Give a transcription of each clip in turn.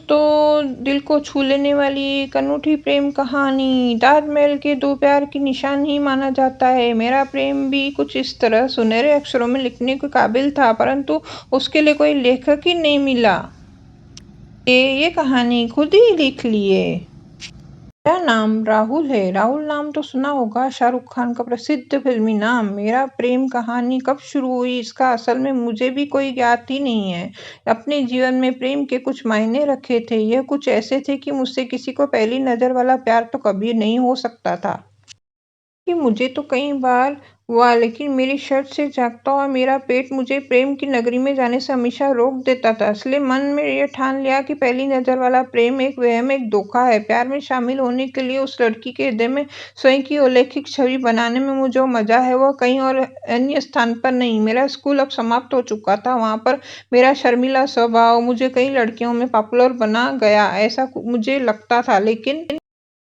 दोस्तों, दिल को छू लेने वाली एक अनूठी प्रेम कहानी। ताजमहल के दो प्यार की निशान ही माना जाता है। मेरा प्रेम भी कुछ इस तरह सुनहरे अक्षरों में लिखने के काबिल था, परंतु उसके लिए कोई लेखक ही नहीं मिला। ये कहानी खुद ही लिख लिए। मेरा नाम राहुल है। राहुल नाम तो सुना होगा, शाहरुख खान का प्रसिद्ध फिल्मी नाम। मेरा प्रेम कहानी कब शुरू हुई इसका असल में मुझे भी कोई ज्ञात ही नहीं है। अपने जीवन में प्रेम के कुछ मायने रखे थे। यह कुछ ऐसे थे कि मुझसे किसी को पहली नज़र वाला प्यार तो कभी नहीं हो सकता था। कि मुझे तो कई बार हुआ, लेकिन मेरी शर्त से जागता हुआ मेरा पेट मुझे प्रेम की नगरी में जाने से हमेशा रोक देता था। इसलिए मन में यह ठान लिया कि पहली नज़र वाला प्रेम एक वहम, एक धोखा है। प्यार में शामिल होने के लिए उस लड़की के हृदय में स्वयं की अलौकिक छवि बनाने में मुझे जो मजा है वह कहीं और अन्य स्थान पर नहीं। मेरा स्कूल अब समाप्त हो चुका था। वहां पर मेरा शर्मीला स्वभाव मुझे कई लड़कियों में पॉपुलर बना गया, ऐसा मुझे लगता था। लेकिन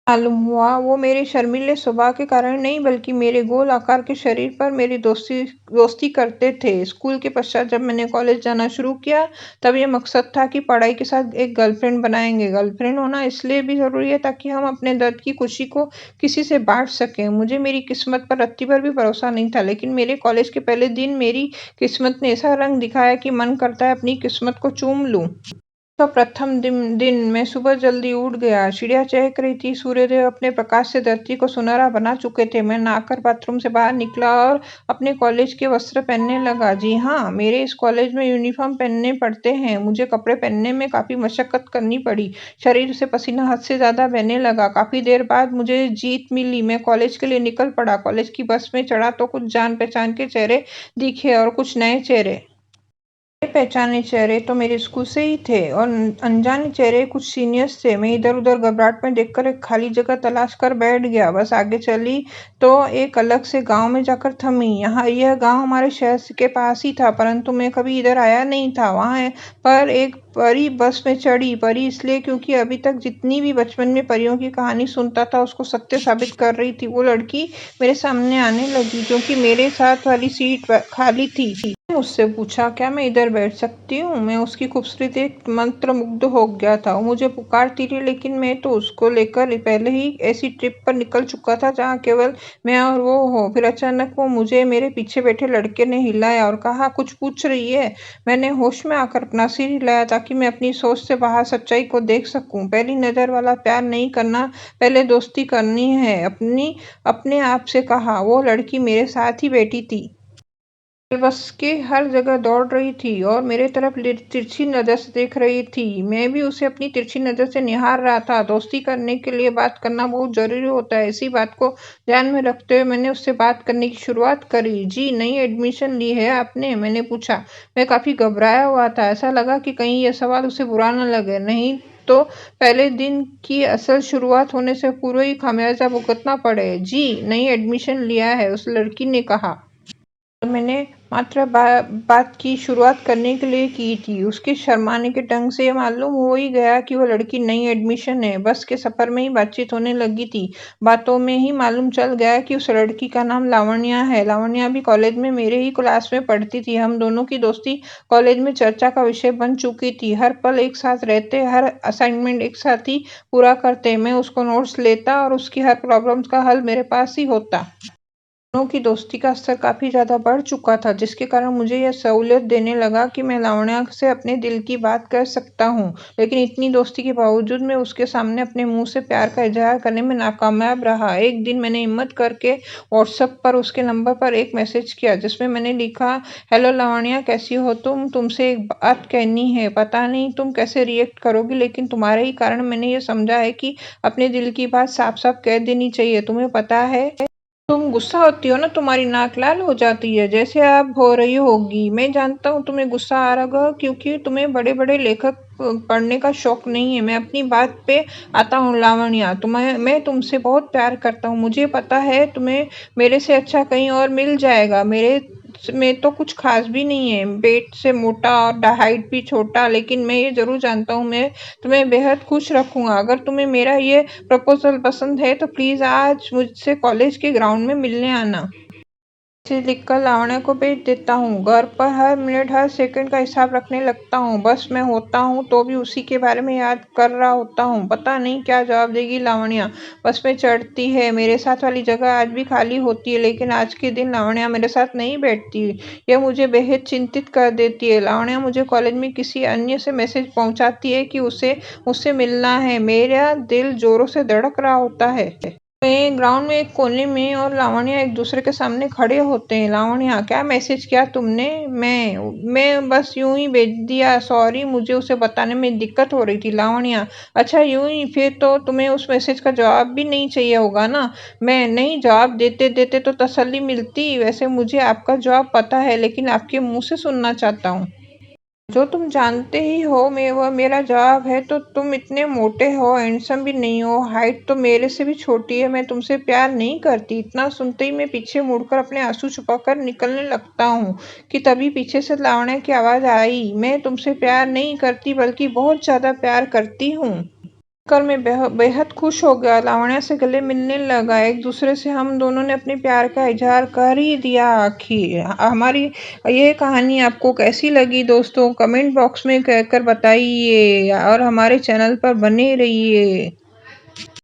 मालूम हुआ वो मेरे शर्मीले स्वभाव के कारण नहीं, बल्कि मेरे गोल आकार के शरीर पर मेरी दोस्ती करते थे। स्कूल के पश्चात जब मैंने कॉलेज जाना शुरू किया, तब ये मकसद था कि पढ़ाई के साथ एक गर्लफ्रेंड बनाएंगे। गर्लफ्रेंड होना इसलिए भी जरूरी है ताकि हम अपने दर्द की खुशी को किसी से बांट सकें। मुझे मेरी किस्मत पर रत्ती पर भी भरोसा नहीं था, लेकिन मेरे कॉलेज के पहले दिन मेरी किस्मत ने ऐसा रंग दिखाया कि मन करता है अपनी किस्मत को चूम लूं। तो प्रथम दिन मैं सुबह जल्दी उठ गया। चिड़िया चहक रही थी। सूर्योदय अपने प्रकाश से धरती को सुनहरा बना चुके थे। मैं नहाकर बाथरूम से बाहर निकला और अपने कॉलेज के वस्त्र पहनने लगा। जी हाँ, मेरे इस कॉलेज में यूनिफॉर्म पहनने पड़ते हैं। मुझे कपड़े पहनने में काफी मशक्कत करनी पड़ी। शरीर से पसीना हद से ज्यादा बहने लगा। काफी देर बाद मुझे जीत मिली। मैं कॉलेज के लिए निकल पड़ा। कॉलेज की बस में चढ़ा तो कुछ जान पहचान के चेहरे दिखे और कुछ नए चेहरे। पहचाने चेहरे तो मेरे स्कूल से ही थे और अनजाने चेहरे कुछ सीनियर्स थे। मैं इधर उधर घबराहट में देखकर एक खाली जगह तलाश कर बैठ गया। बस आगे चली तो एक अलग से गांव में जाकर थमी। यह गांव हमारे शहर के पास ही था, परंतु मैं कभी इधर आया नहीं था। वहां पर एक परी बस में चढ़ी। परी इसलिए क्योंकि अभी तक जितनी भी बचपन में परियों की कहानी सुनता था उसको सत्य साबित कर रही थी। वो लड़की मेरे सामने आने लगी क्योंकि मेरे साथ वाली सीट खाली थी। उससे पूछा, क्या मैं इधर बैठ सकती हूँ? मैं उसकी खूबसूरती एक मंत्रमुग्ध हो गया था। वो मुझे पुकारती रही, लेकिन मैं तो उसको लेकर पहले ही ऐसी ट्रिप पर निकल चुका था जहाँ केवल मैं और वो हो। फिर अचानक वो मुझे मेरे पीछे बैठे लड़के ने हिलाया और कहा, कुछ पूछ रही है? मैंने होश में आकर अपना सिर हिलाया ताकि मैं अपनी सोच से बाहर सच्चाई को देख सकूं। पहली नजर वाला प्यार नहीं करना, पहले दोस्ती करनी है, अपने आप से कहा। वो लड़की मेरे साथ ही बैठी थी। बस के हर जगह दौड़ रही थी और मेरे तरफ तिरछी नजर से देख रही थी। मैं भी उसे अपनी तिरछी नजर से निहार रहा था। दोस्ती करने के लिए बात करना बहुत जरूरी होता है। इसी बात को ध्यान में रखते हुए मैंने उससे बात करने की शुरुआत करी। जी, नई एडमिशन ली है आपने? मैंने पूछा। मैं काफी घबराया हुआ था। ऐसा लगा कि कहीं यह सवाल उसे बुरा न लगे, नहीं तो पहले दिन की असल शुरुआत होने से पूर्व ही खामियाजा भुगतना पड़े। जी, नई एडमिशन लिया है, उस लड़की ने कहा। मैंने मात्र बात की शुरुआत करने के लिए की थी। उसके शर्माने के ढंग से मालूम हो ही गया कि वो लड़की नई एडमिशन है। बस के सफर में ही बातचीत होने लगी थी। बातों में ही मालूम चल गया कि उस लड़की का नाम लावण्या है। लावण्या भी कॉलेज में मेरे ही क्लास में पढ़ती थी। हम दोनों की दोस्ती कॉलेज में चर्चा का विषय बन चुकी थी। हर पल एक साथ रहते, हर असाइनमेंट एक साथ ही पूरा करते। मैं उसको नोट्स लेता और उसकी हर प्रॉब्लम का हल मेरे पास ही होता। दोनों की दोस्ती का स्तर काफी ज्यादा बढ़ चुका था, जिसके कारण मुझे यह सहूलियत देने लगा कि मैं लावण्या से अपने दिल की बात कर सकता हूँ। लेकिन इतनी दोस्ती के बावजूद मैं उसके सामने अपने मुंह से प्यार का इजहार करने में नाकामयाब रहा। एक दिन मैंने हिम्मत करके व्हाट्सएप पर उसके नंबर पर एक मैसेज किया, जिसमें मैंने लिखा, हेलो लावण्या, कैसी हो तुम? तुमसे एक बात कहनी है। पता नहीं तुम कैसे रिएक्ट करोगी, लेकिन तुम्हारे ही कारण मैंने ये समझा है कि अपने दिल की बात साफ साफ कह देनी चाहिए। तुम्हें पता है, तुम गुस्सा होती हो ना, तुम्हारी नाक लाल हो जाती है, जैसे आप हो रही होगी। मैं जानता हूँ तुम्हें गुस्सा आ रहा होगा क्योंकि तुम्हें बड़े बड़े लेखक पढ़ने का शौक नहीं है। मैं अपनी बात पे आता हूँ लावण्या, मैं तुमसे बहुत प्यार करता हूँ। मुझे पता है तुम्हें मेरे से अच्छा कहीं और मिल जाएगा। मेरे में तो कुछ खास भी नहीं है, पेट से मोटा और हाइट भी छोटा, लेकिन मैं ये जरूर जानता हूँ मैं तुम्हें बेहद खुश रखूंगा। अगर तुम्हें मेरा ये प्रपोजल पसंद है तो प्लीज आज मुझसे कॉलेज के ग्राउंड में मिलने आना। मैसेज लिखकर लावण्या को भेज देता हूँ। घर पर हर मिनट हर सेकंड का हिसाब रखने लगता हूँ। बस मैं होता हूँ तो भी उसी के बारे में याद कर रहा होता हूँ। पता नहीं क्या जवाब देगी लावण्या। बस में चढ़ती है। मेरे साथ वाली जगह आज भी खाली होती है, लेकिन आज के दिन लावण्या मेरे साथ नहीं बैठती। यह मुझे बेहद चिंतित कर देती है। लावण्या मुझे कॉलेज में किसी अन्य से मैसेज पहुंचाती है कि उसे मुझसे मिलना है। मेरा दिल जोरों से धड़क रहा होता है। मैं ग्राउंड में एक कोने में और लावण्या एक दूसरे के सामने खड़े होते हैं। लावण्या, क्या मैसेज किया तुमने? मैं बस यूं ही भेज दिया, सॉरी, मुझे उसे बताने में दिक्कत हो रही थी। लावण्या, अच्छा यूं ही, फिर तो तुम्हें उस मैसेज का जवाब भी नहीं चाहिए होगा ना? मैं, नहीं, जवाब देते देते तो तसल्ली मिलती। वैसे मुझे आपका जवाब पता है, लेकिन आपके मुंह से सुनना चाहता हूँ। जो तुम जानते ही हो मैं, वह मेरा जवाब है। तो तुम इतने मोटे हो, हैंडसम भी नहीं हो, हाइट तो मेरे से भी छोटी है, मैं तुमसे प्यार नहीं करती। इतना सुनते ही मैं पीछे मुड़कर अपने आंसू छुपाकर निकलने लगता हूँ कि तभी पीछे से लावण्या की आवाज आई, मैं तुमसे प्यार नहीं करती बल्कि बहुत ज्यादा प्यार करती हूँ। कर मैं बेहद खुश हो गया। लावण्या से गले मिलने लगा। एक दूसरे से हम दोनों ने अपने प्यार का इजहार कर ही दिया। आखिर हमारी ये कहानी आपको कैसी लगी दोस्तों, कमेंट बॉक्स में कहकर बताइए और हमारे चैनल पर बने रहिए।